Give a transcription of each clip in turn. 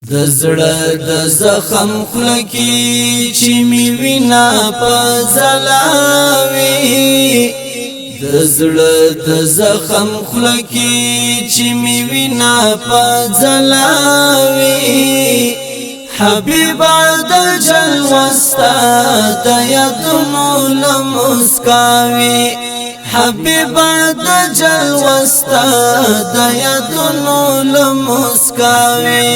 د زړه د زخم خلکی چې می وینا په زلاوي د زړه د زخم خلکی چې می وینا په زلاوي حبیب د جلوستا د یادونو لمسکاوي حبیب د جلوستا د یادونو لمسکاوي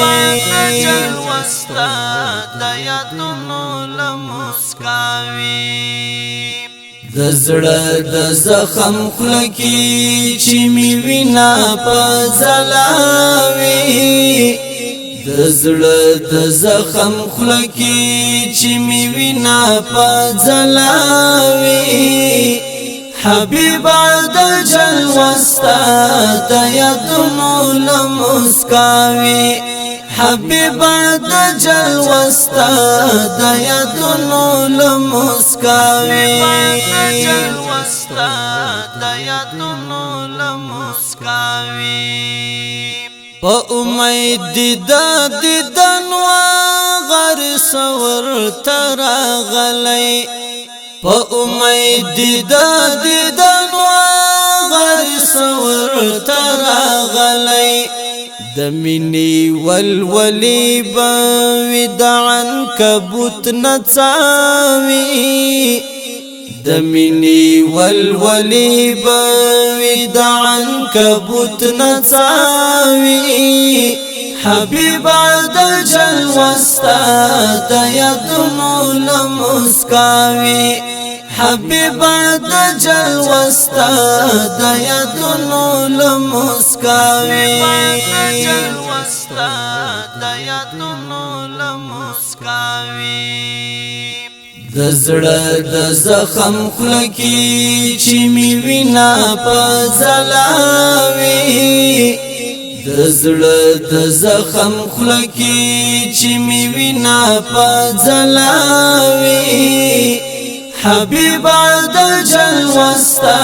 د زړه د زخم خلکی چې می وینا په زلاوي د زړه د زخم خلکی چې می وینا په زلاوي حبیب د جلوستا د یادونو لمسکاوي حبیب د جلوستا د یادونو لمسکاوي په امید د دیدن و غر سور ترغلی په امید د دیدن و غر سور ترغلی د مینی ولولی بودعن کبوت نڅاوي د مینی ولولی بودعن کبوت نڅاوي حبیب د جلوستا د یادونو لمسکاوي حبیب د جلوستا د یادونو لمسکاوي د زړه د زخم خلکی چې می وینا په زلاوي د زړه د زخم خلکی چې می وینا په زلاوي حبیب د جلوستا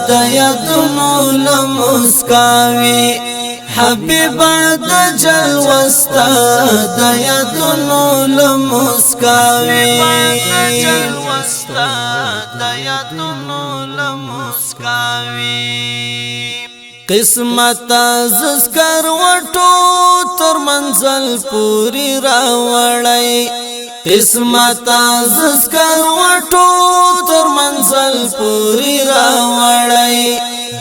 د یادونو لمسکاوي حبیب د جلوستا د یادونو لمسکاوي قسمت زسکر وټو تر منزل پوری راوړی قسمت زسکر وټو تر منزل پوری راوړی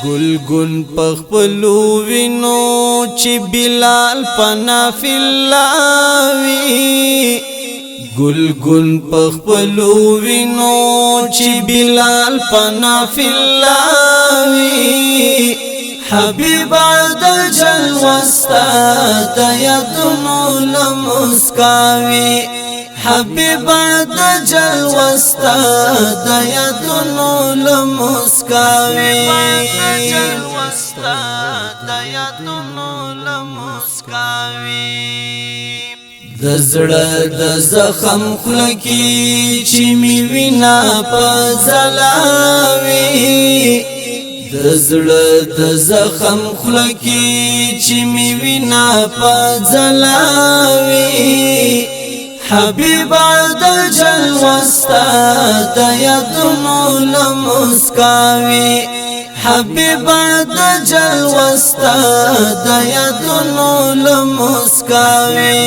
گلگون پخپلو وینو چې بلال پنا فلاوی گلگون پخپلو وینو چې بلال پنا فلاوی حبیب د جلوستا د یادونو لمسکاوي حبیب د جلوستا د یادونو لمسکاوي د زړه د زخم خلکی چې می وینا په زلاوي د زړه د زخم خلکی چې می وینا په زلاوي حبیب د جلوستا د یادونو لمسکاوي حبیب د جلوستا د یادونو لمسکاوي